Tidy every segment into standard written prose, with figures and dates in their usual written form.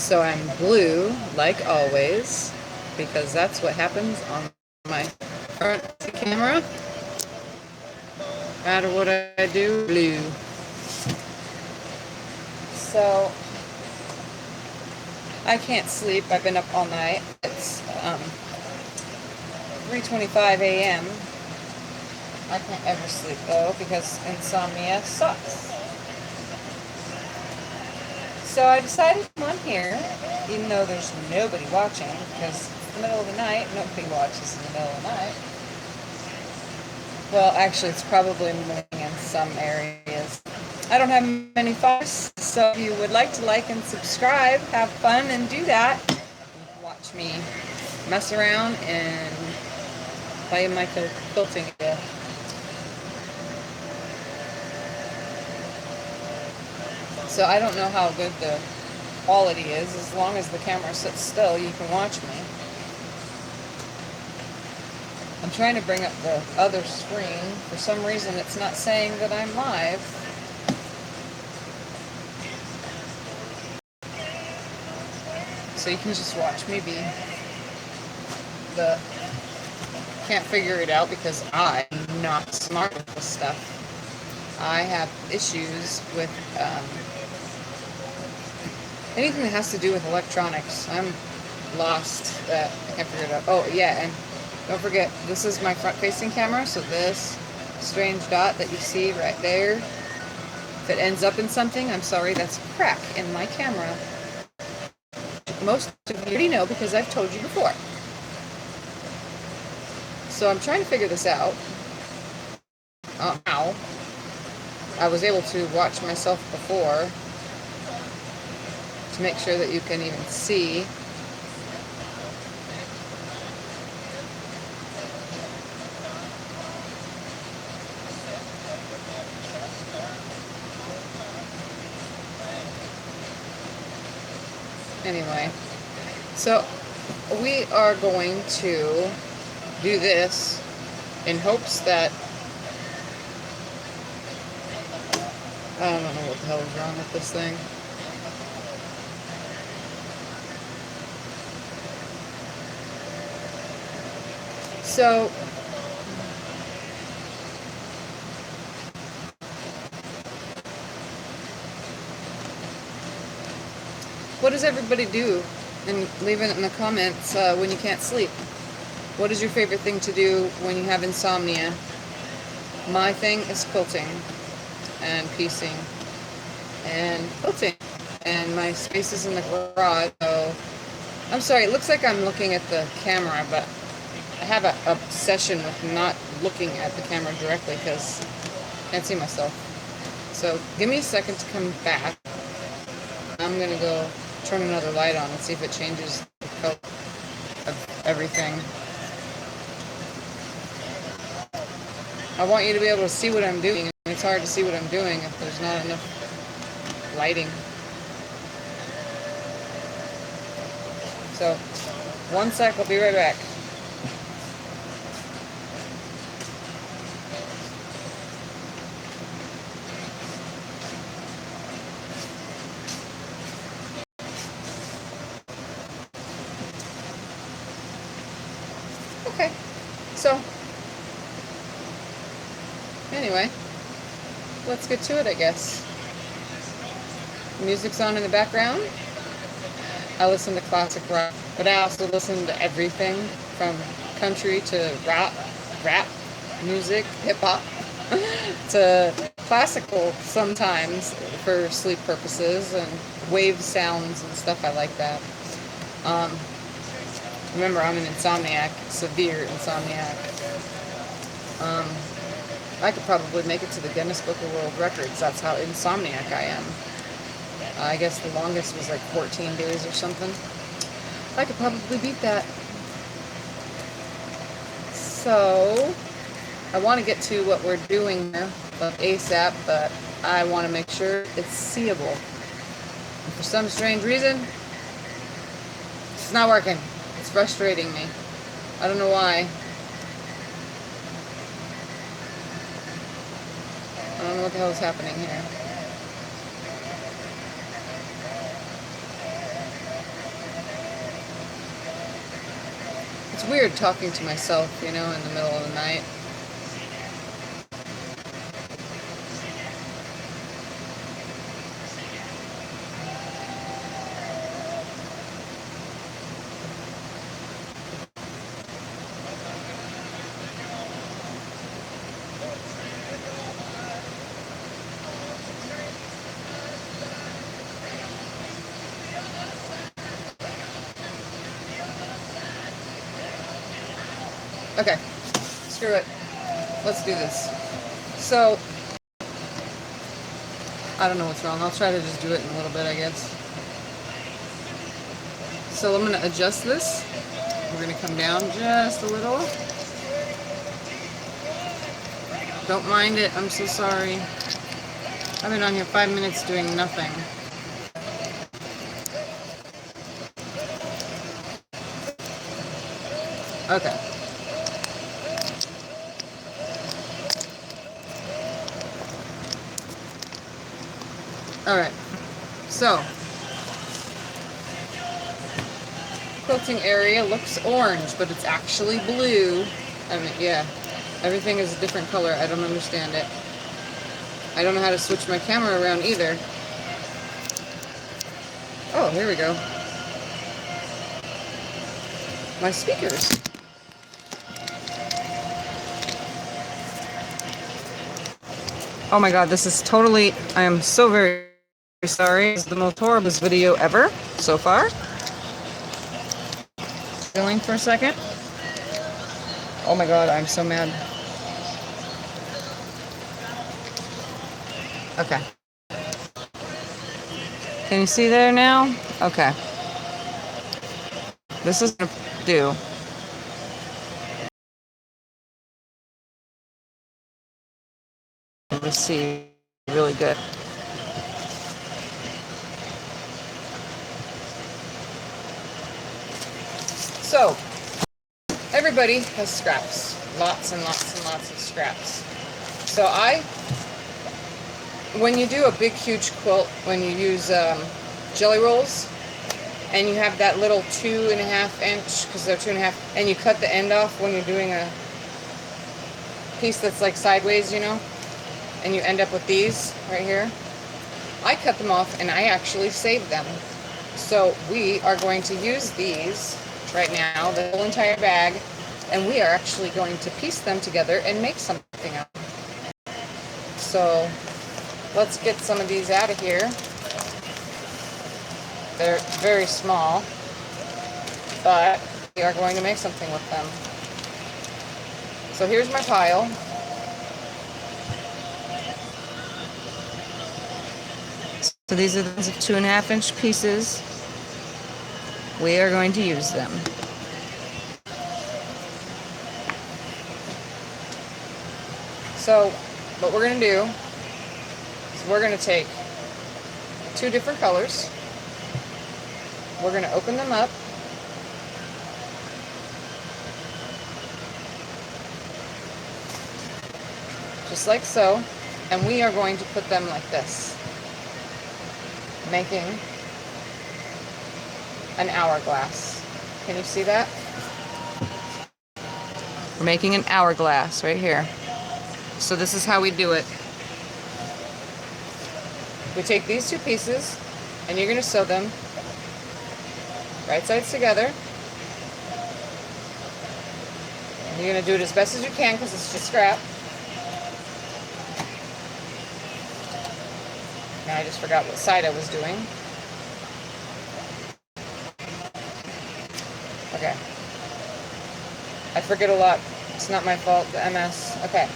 So I'm blue, like always, because that's what happens on my front camera. No matter what I do, blue. So I can't sleep. I've been up all night. It's 3:25 a.m. I can't ever sleep though because insomnia sucks. So I decided to come on here, even though there's nobody watching, because it's the middle of the night. Nobody watches in the middle of the night. Well, actually, it's probably morning in some areas. I don't have many followers, so if you would like to like and subscribe, have fun and do that, watch me mess around and play my quilting again. So I don't know how good the quality is. As long as the camera sits still, you can watch me. I'm trying to bring up the other screen. For some reason, it's not saying that I'm live. So you can just watch me be the... Can't figure it out because I'm not smart with this stuff. I have issues with anything that has to do with electronics. I'm lost. I can't figure it out. Oh, yeah, and don't forget, this is my front-facing camera, so this strange dot that you see right there, if it ends up in something, I'm sorry, that's a crack in my camera. Most of you already know because I've told you before. So I'm trying to figure this out. How I was able to watch myself before to make sure that you can even see. Anyway, so we are going to do this in hopes that I don't know what the hell is wrong with this thing. So what does everybody do? And leave it in the comments when you can't sleep. What is your favorite thing to do when you have insomnia? My thing is quilting and piecing and quilting. And my space is in the garage, so I'm sorry, it looks like I'm looking at the camera, but I have an obsession with not looking at the camera directly because I can't see myself. So give me a second to come back. I'm going to go turn another light on and see if it changes the color of everything. I want you to be able to see what I'm doing, and it's hard to see what I'm doing if there's not enough lighting. So, one sec, I'll be right back. Okay, so anyway, let's get to it, I guess. Music's on in the background. I listen to classic rock, but I also listen to everything from country to rap music, hip-hop, to classical sometimes for sleep purposes, and wave sounds and stuff. I like that. Remember, I'm an insomniac, severe insomniac. I could probably make it to the Guinness Book of World Records. That's how insomniac I am. I guess the longest was like 14 days or something. I could probably beat that. So, I want to get to what we're doing here ASAP, but I want to make sure it's seeable. And for some strange reason, it's not working. It's frustrating me. I don't know why. I don't know what the hell is happening here. It's weird talking to myself, you know, in the middle of the night. Okay, screw it. Let's do this. So, I don't know what's wrong. I'll try to just do it in a little bit, I guess. So I'm going to adjust this. We're going to come down just a little. Don't mind it. I'm so sorry. I've been on here 5 minutes doing nothing. Okay. Alright. So, quilting area looks orange, but it's actually blue. I mean, yeah. Everything is a different color. I don't understand it. I don't know how to switch my camera around either. Oh, here we go. My speakers. Oh my god, this is totally... I am so very sorry. This is the most horrible video ever so far. Feeling for a second. Oh my god, I'm so mad. Okay. Can you see there now? Okay. This is gonna do. Let's see. Really good. So, everybody has scraps. Lots and lots and lots of scraps. So when you do a big, huge quilt, when you use jelly rolls, and you have that little 2.5 inch, because they're 2.5, and you cut the end off when you're doing a piece that's like sideways, you know, and you end up with these right here. I cut them off and I actually saved them. So we are going to use these right now, the whole entire bag, and we are actually going to piece them together and make something out. So let's get some of these out of here. They're very small, but we are going to make something with them. So here's my pile. So these are the 2.5 inch pieces. We are going to use them. So what we're going to do is we're going to take 2 different colors. We're going to open them up. Just like so. And we are going to put them like this, making an hourglass. Can you see that? We're making an hourglass right here. So this is how we do it. We take these 2 pieces and you're going to sew them right sides together. And you're going to do it as best as you can because it's just scrap. Now I just forgot what side I was doing. Okay. I forget a lot. It's not my fault, the MS. Okay.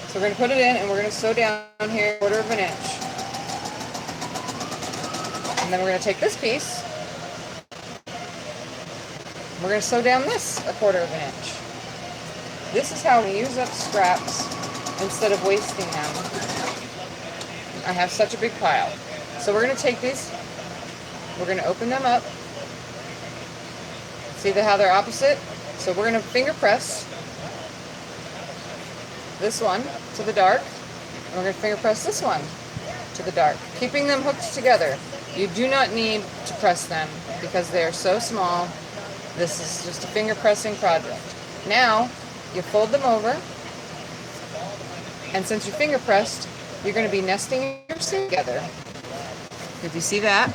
So we're going to put it in and we're going to sew down here 1/4 inch. And then we're going to take this piece. We're going to sew down this 1/4 inch. This is how we use up scraps instead of wasting them. I have such a big pile. So we're going to take these, we're going to open them up. See how they're opposite? So we're going to finger press this one to the dark, and we're going to finger press this one to the dark, keeping them hooked together. You do not need to press them because they are so small This is just a finger pressing project. Now, you fold them over, and since you're finger pressed, you're going to be nesting your seam together. If you see that,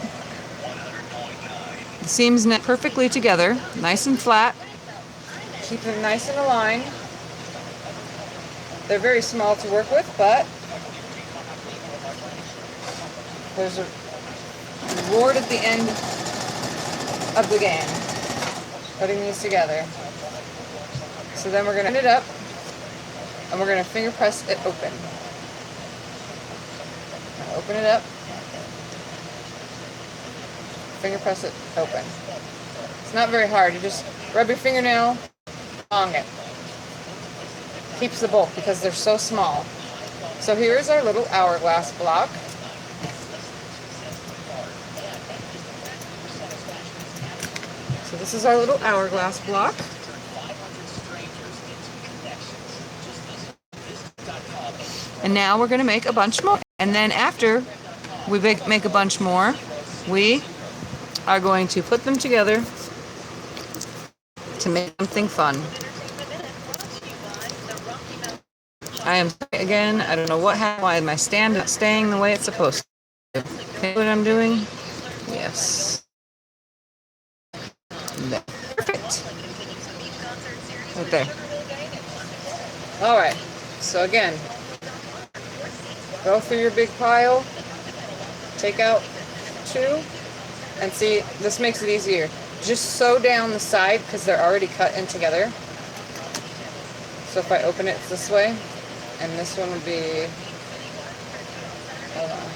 the seams net perfectly together, nice and flat. Keep them nice and aligned. They're very small to work with, but there's a reward at the end of the game, putting these together. So then we're going to end it up, and we're going to finger press it open. Open it up, finger press it open. It's not very hard. You just rub your fingernail along it. Keeps the bulk because they're so small. So here's our little hourglass block. So this is our little hourglass block. And now we're going to make a bunch more. And then after we make a bunch more, we are going to put them together to make something fun. I am sorry again. I don't know what happened. Why my stand is staying the way it's supposed to. Okay, what I'm doing? Yes. Perfect. Right there. All right. So again, go through your big pile, take out 2, and see, this makes it easier. Just sew down the side because they're already cut in together. So if I open it this way, and this one would be, hold on.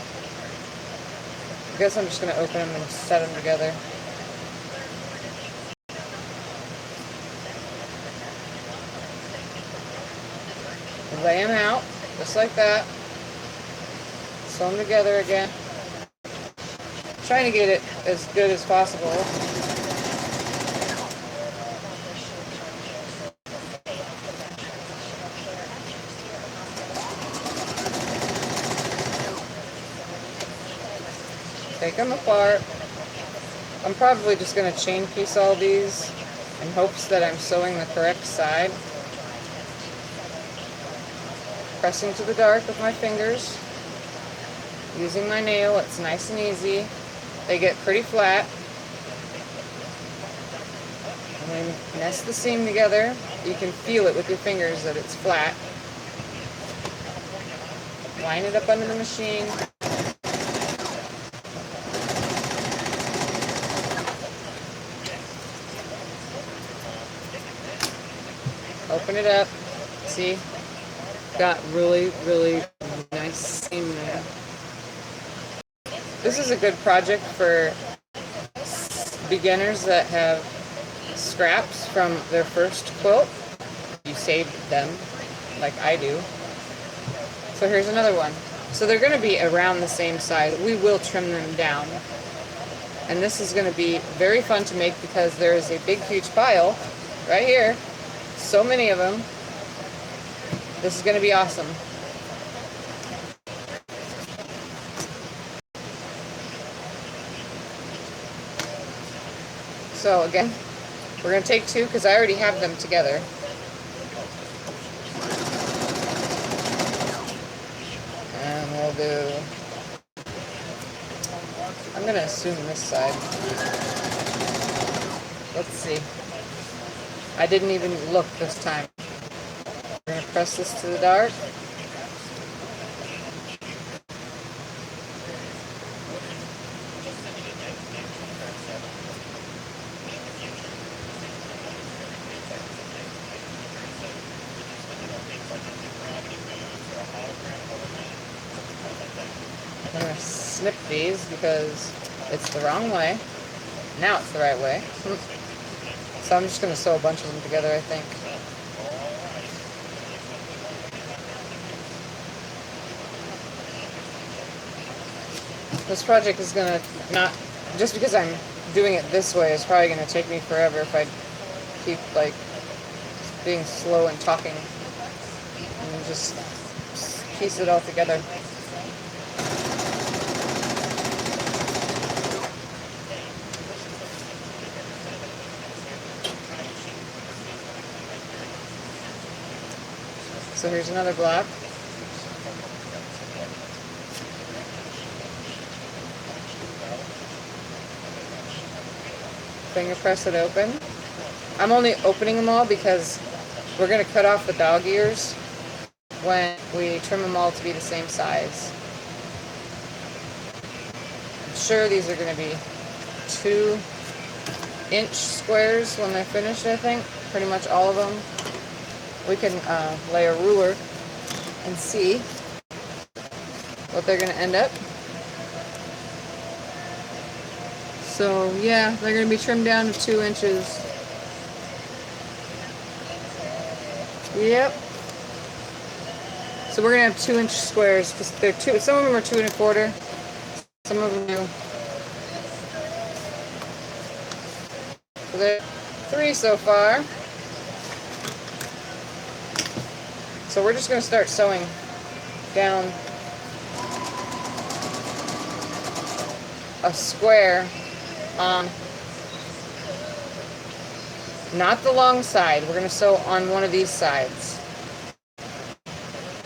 I guess I'm just going to open them and set them together. Lay them out, just like that. Sew them together again. Trying to get it as good as possible. Take them apart. I'm probably just going to chain piece all these in hopes that I'm sewing the correct side. Pressing to the dark with my fingers. Using my nail, it's nice and easy. They get pretty flat. And then nest the seam together. You can feel it with your fingers that it's flat. Line it up under the machine. Open it up. See? Got really, really nice seam there. This is a good project for beginners that have scraps from their first quilt. You saved them, like I do. So here's another one. So they're going to be around the same size. We will trim them down. And this is going to be very fun to make because there is a big, huge pile right here. So many of them. This is going to be awesome. So again, we're going to take 2 because I already have them together. And we'll do, I'm going to assume this side. Let's see. I didn't even look this time. We're going to press this to the dark. I'm going to snip these because it's the wrong way. Now it's the right way. So I'm just going to sew a bunch of them together, I think. This project is going to not, just because I'm doing it this way, it's probably going to take me forever if I keep, like, being slow and talking and just piece it all together. So here's another block. Finger press it open. I'm only opening them all because we're going to cut off the dog ears when we trim them all to be the same size. I'm sure these are going to be 2-inch squares when they're finished, I think. Pretty much all of them. We can lay a ruler and see what they're going to end up. So yeah, they're going to be trimmed down to 2 inches. Yep. So we're going to have 2-inch squares because they're some of them are 2 1/4, some of them do. So there are 3 so far. So we're just going to start sewing down a square on, not the long side, we're going to sew on one of these sides.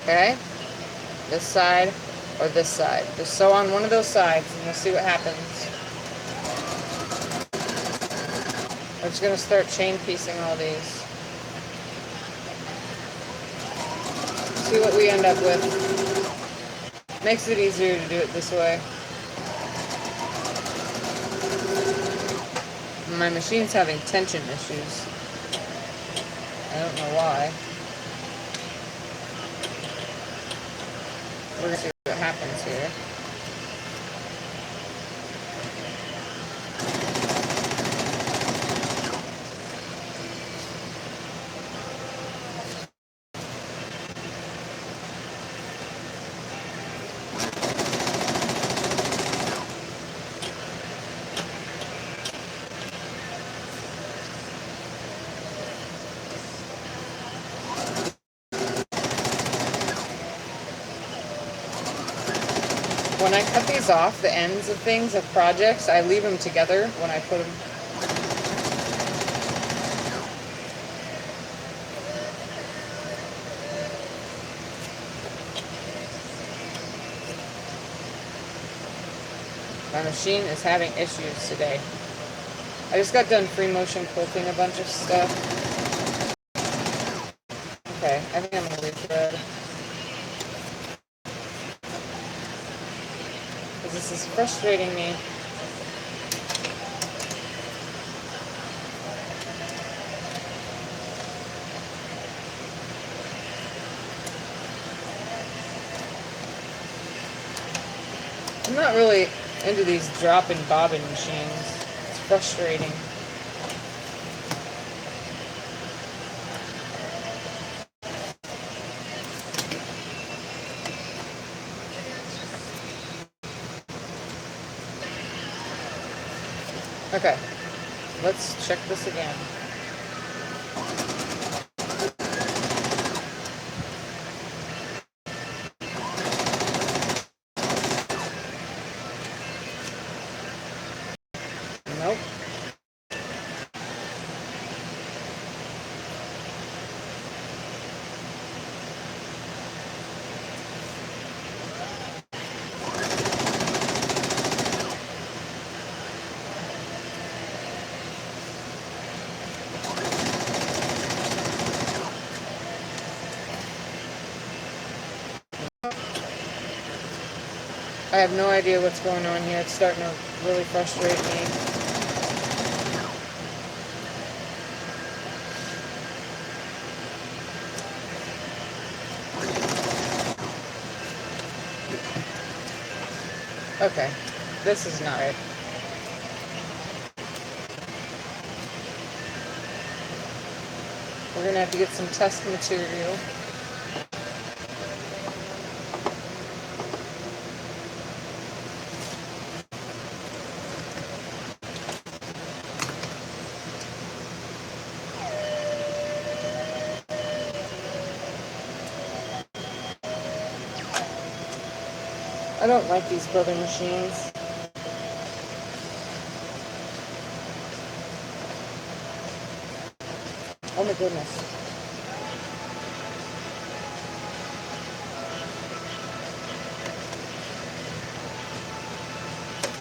Okay? This side or this side. Just sew on one of those sides and we'll see what happens. We're just going to start chain piecing all these. See what we end up with. Makes it easier to do it this way. My machine's having tension issues. I don't know why. We're going to see what happens here. When I cut these off, the ends of things, of projects, I leave them together when I put them. My machine is having issues today. I just got done free motion quilting a bunch of stuff. Okay, I think I'm going to rethread. This is frustrating me. I'm not really into these drop and bobbin machines. It's frustrating. Okay, let's check this again. Nope. I have no idea what's going on here. It's starting to really frustrate me. Okay, this is not it. We're going to have to get some test material. I don't like these quilting machines. Oh my goodness.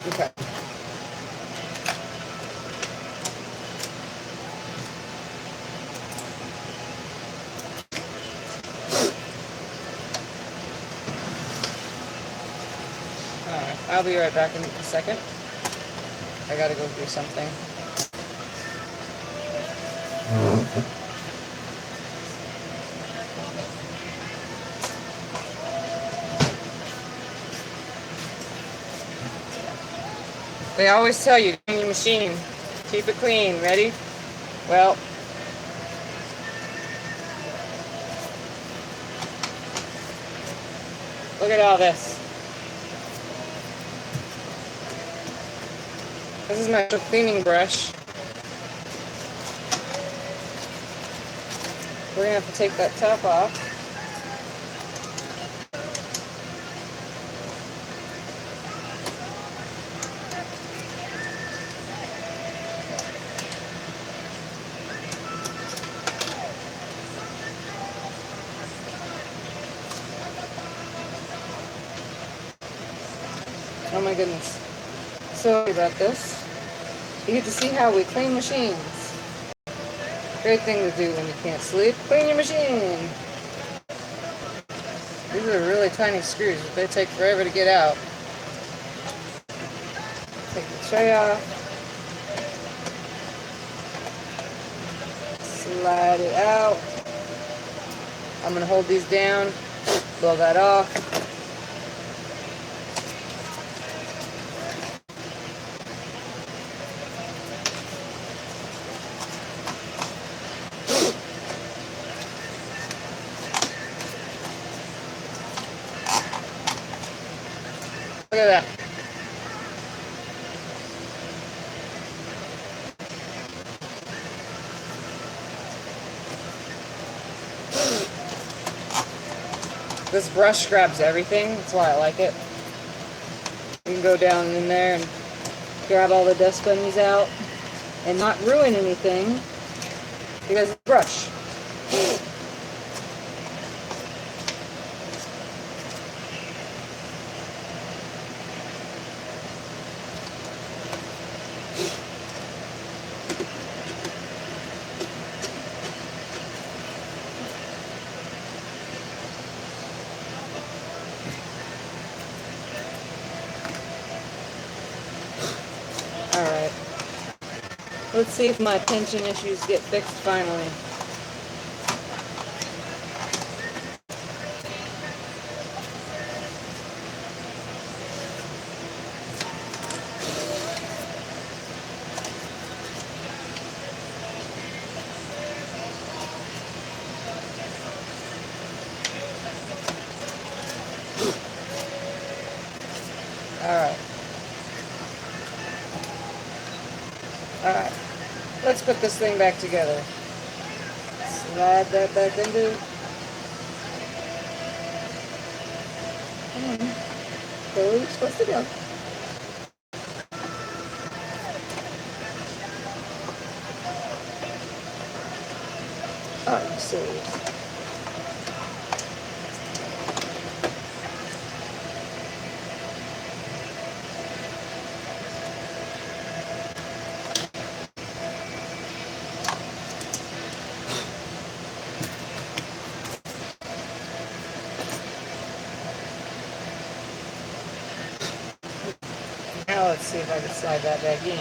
Okay. Alright, I'll be right back in a second. I gotta go do something. They always tell you, clean your machine. Keep it clean. Ready? Well, look at all this. This is my cleaning brush. We're gonna have to take that top off. Oh my goodness. Sorry about this. You get to see how we clean machines. Great thing to do when you can't sleep. Clean your machine. These are really tiny screws, but they take forever to get out. Take the tray off. Slide it out. I'm going to hold these down. Blow that off. Look at that. This brush grabs everything. That's why I like it. You can go down in there and grab all the dust bunnies out and not ruin anything because it's a brush. Alright. Let's see if my tension issues get fixed finally. Alright. Alright. Let's put this thing back together. Slide that back into. Go where you're supposed to go. Oh, you serious? Now let's see if I can slide that back in.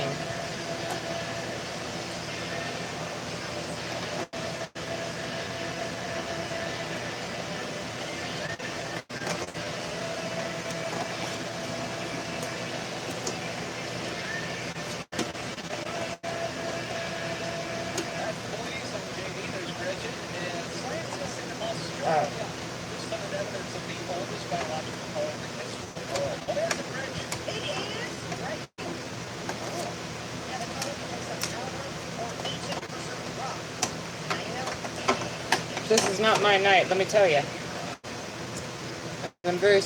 Alright. This is not my night, let me tell you. I'm very...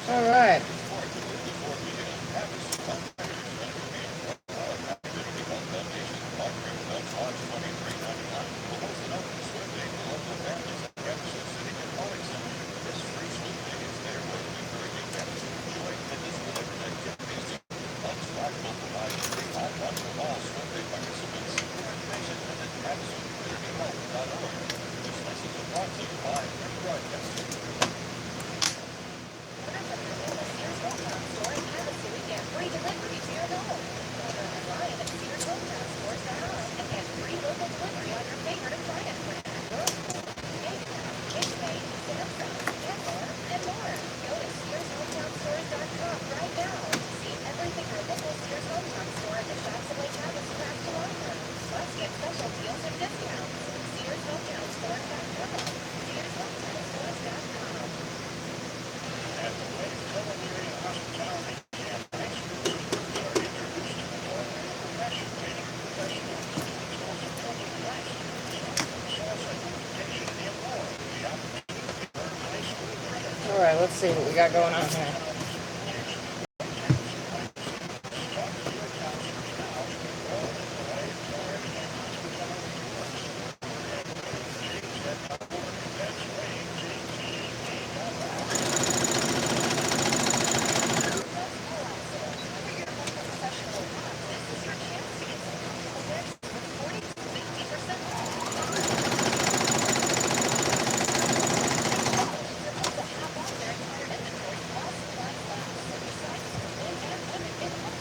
Alright. see what we got going on here.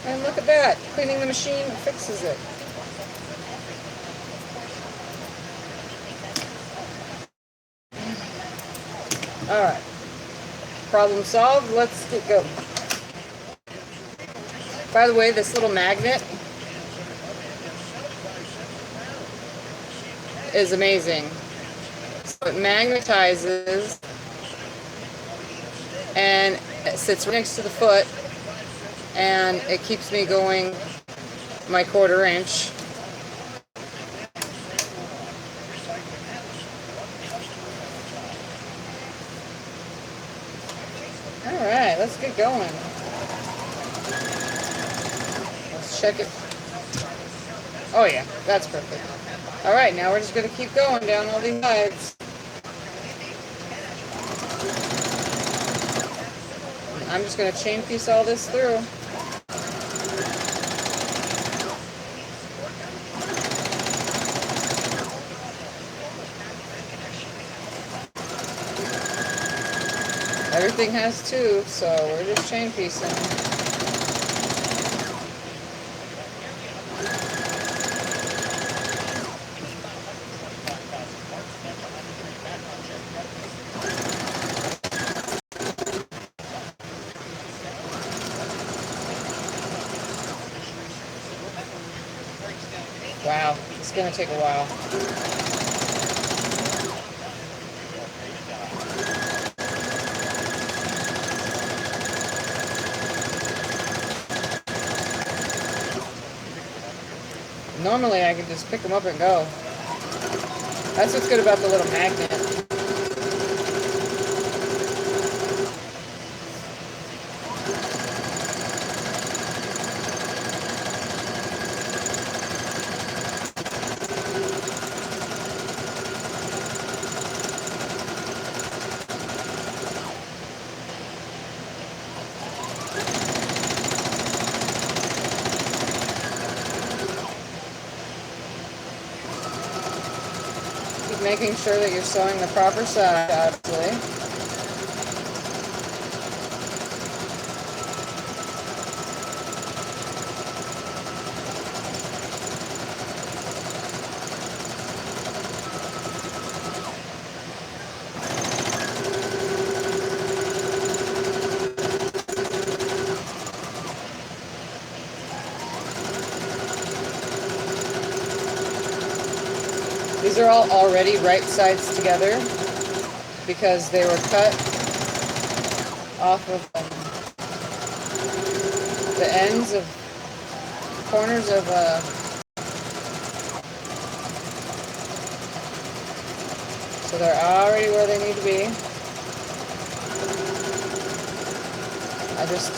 And look at that, cleaning the machine fixes it. Alright, problem solved, let's get going. By the way, this little magnet is amazing. So it magnetizes and it sits right next to the foot, and it keeps me going my 1/4 inch. Alright, let's get going. Let's check it. Oh yeah, that's perfect. Alright, now we're just going to keep going down all these sides. I'm just going to chain piece all this through. Everything has two, so we're just chain piecing. Wow, it's going to take a while. Normally I can just pick them up and go. That's what's good about the little magnet. Making sure that you're sewing the proper side, obviously. These are all already right sides together because they were cut off of the ends of corners of so they're already where they need to be. I'm just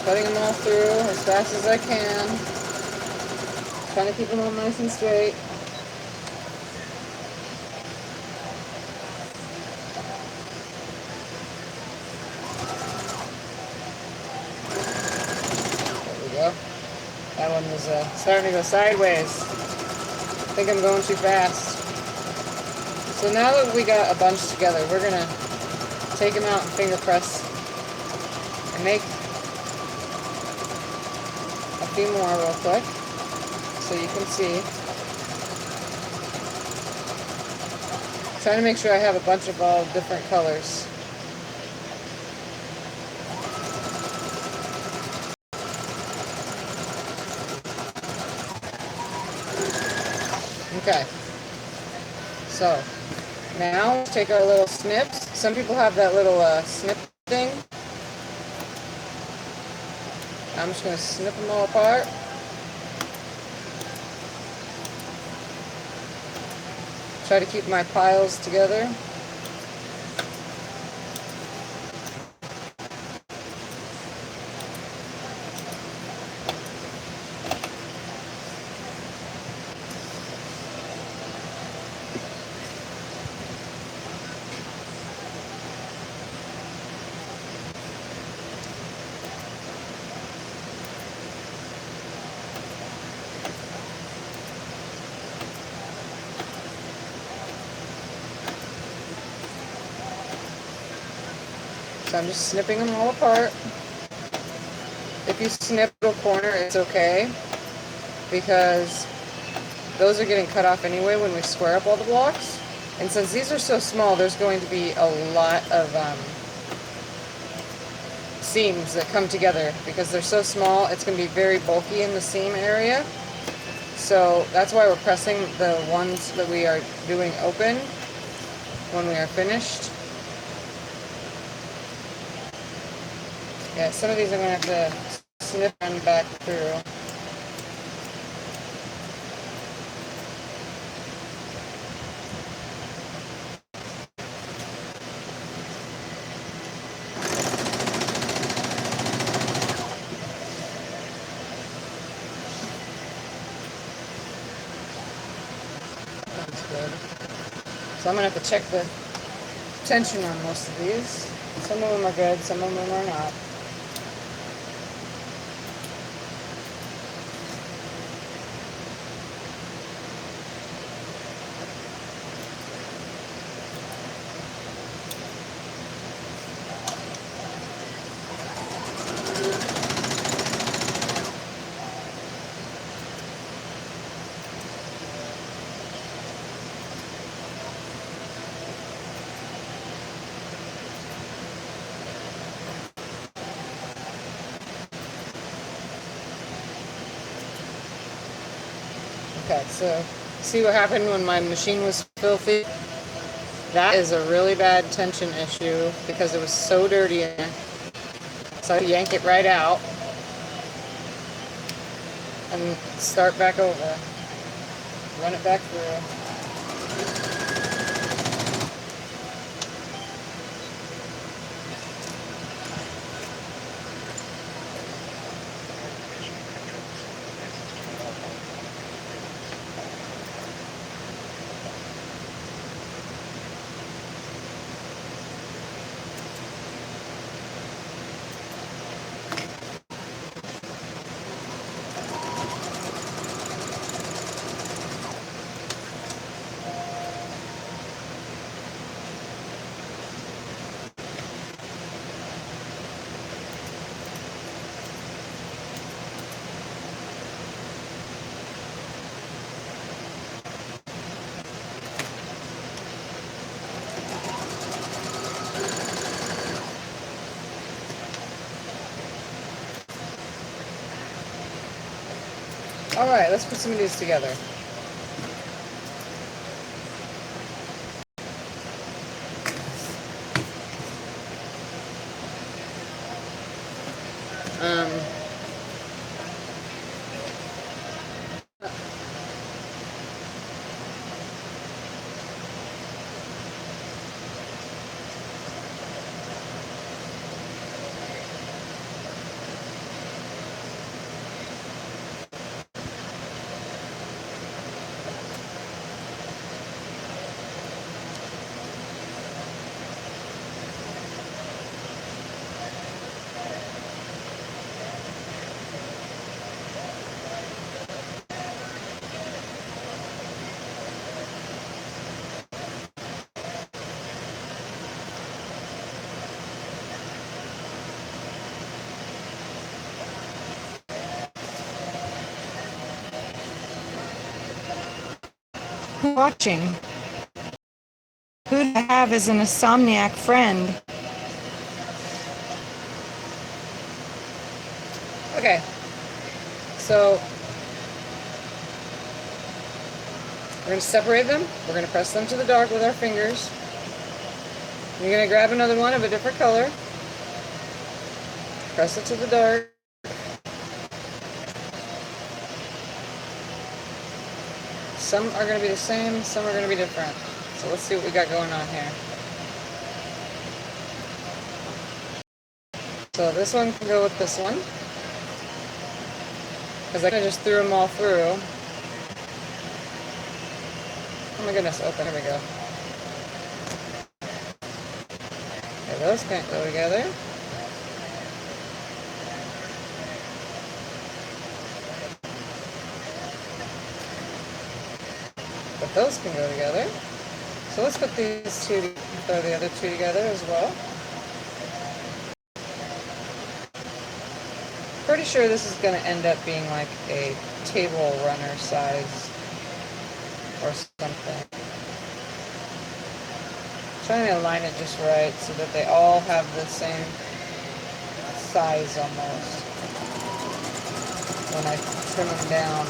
cutting them all through as fast as I can, trying to keep them all nice and straight. That one was starting to go sideways. I think I'm going too fast. So now that we got a bunch together, we're going to take them out and finger press and make a few more real quick so you can see. Trying to make sure I have a bunch of all different colors. Okay, so now take our little snips. Some people have that little snip thing. I'm just going to snip them all apart. Try to keep my piles together. So I'm just snipping them all apart. If you snip a corner, it's okay, because those are getting cut off anyway when we square up all the blocks. And since these are so small, there's going to be a lot of seams that come together. Because they're so small, it's going to be very bulky in the seam area. So that's why we're pressing the ones that we are doing open when we are finished. Yeah, some of these I'm going to have to snip and back through. That's good. So I'm going to have to check the tension on most of these. Some of them are good, some of them are not. Okay, so see what happened when my machine was filthy? That is a really bad tension issue because it was so dirty in there. So I yank it right out and start back over. Run it back through. Alright, let's put some of these together. Watching. Who do I have as an Insomniac friend? Okay, so we're going to separate them. We're going to press them to the dark with our fingers. You're going to grab another one of a different color. Press it to the dark. Some are going to be the same, some are going to be different. So let's see what we got going on here. So this one can go with this one, because I just threw them all through. Oh my goodness, open, here we go. Okay, those can't go together. But those can go together. So let's put these two, throw the other two together as well. pretty sure this is going to end up being like a table runner size or something. I'm trying to align it just right so that they all have the same size almost when I trim them down.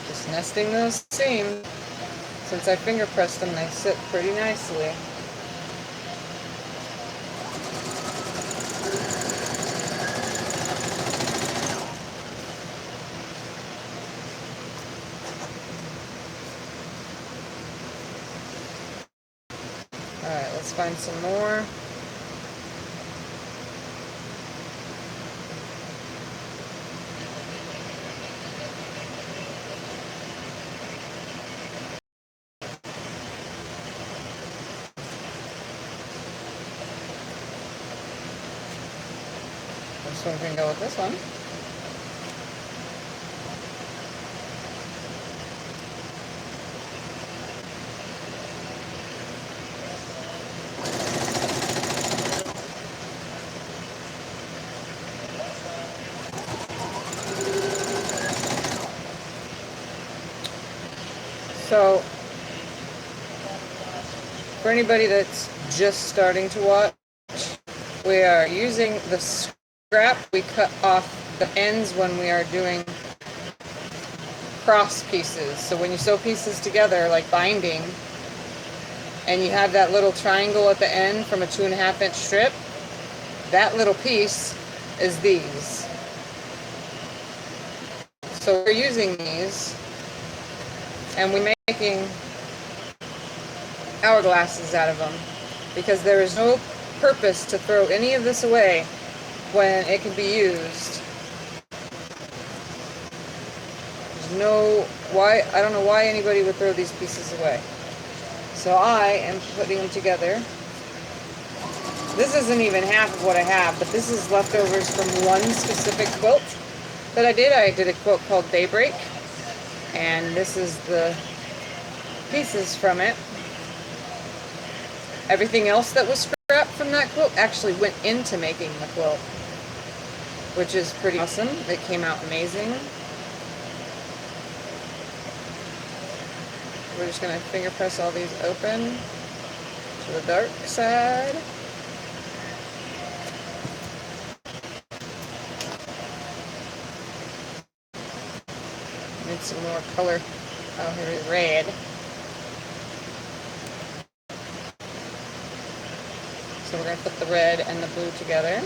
Just nesting those seams. Since I finger pressed them, they sit pretty nicely. Alright, let's find some more. This one can go with this one. So, for anybody that's just starting to watch, we are using the scrap we cut off the ends when we are doing cross pieces. So when you sew pieces together, like binding, and you have that little triangle at the end from a 2.5-inch strip, that little piece is these. So we're using these, and we're making hourglasses out of them, because there is no purpose to throw any of this away when it can be used. There's no why, I don't know why anybody would throw these pieces away. So I am putting them together. This isn't even half of what I have, but this is leftovers from one specific quilt that I did. I did a quilt called Daybreak, and this is the pieces from it. Everything else that was scrapped from that quilt actually went into making the quilt, which is pretty awesome. It came out amazing. We're just going to finger press all these open to the dark side. Need some more color. Oh, here's red. So we're going to put the red and the blue together.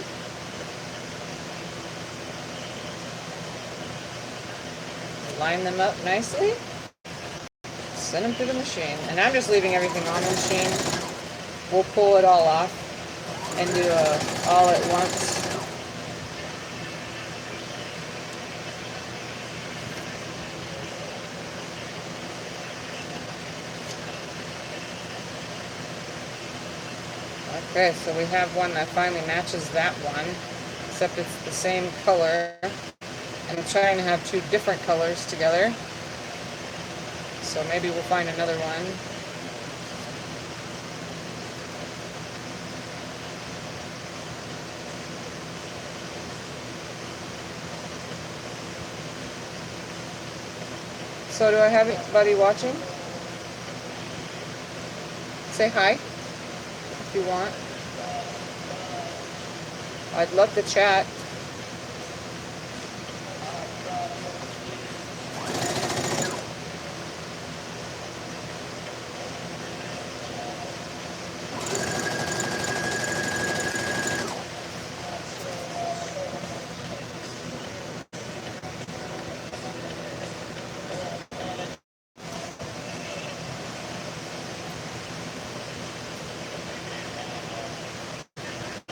Line them up nicely. Send them through the machine. And I'm just leaving everything on the machine. We'll pull it all off and do all at once. Okay, so we have one that finally matches that one, except it's the same color. And I'm trying to have two different colors together. So maybe we'll find another one. So do I have anybody watching? Say hi if you want. I'd love to chat.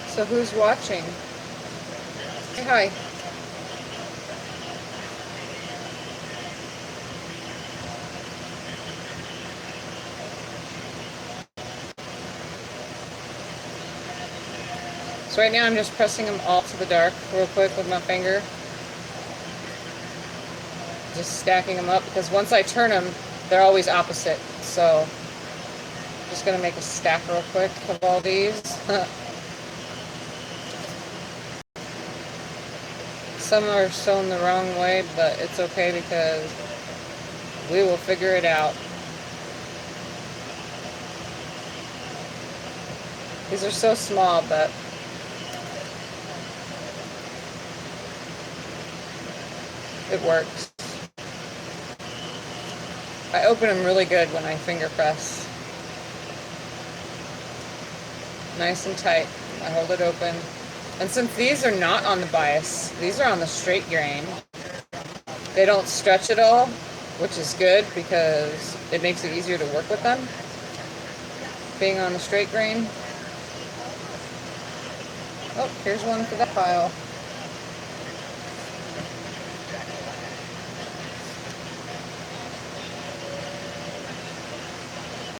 So who's watching? Say hi. So right now I'm just pressing them all to the dark real quick with my finger. Just stacking them up, because once I turn them, they're always opposite. So Just gonna make a stack real quick of all these. Some are sewn the wrong way, but it's okay because we will figure it out. These are so small, but it works. I open them really good when I finger press. Nice and tight. I hold it open. And since these are not on the bias, these are on the straight grain, they don't stretch at all, which is good because it makes it easier to work with them. Being on the straight grain. Oh, here's one for that pile.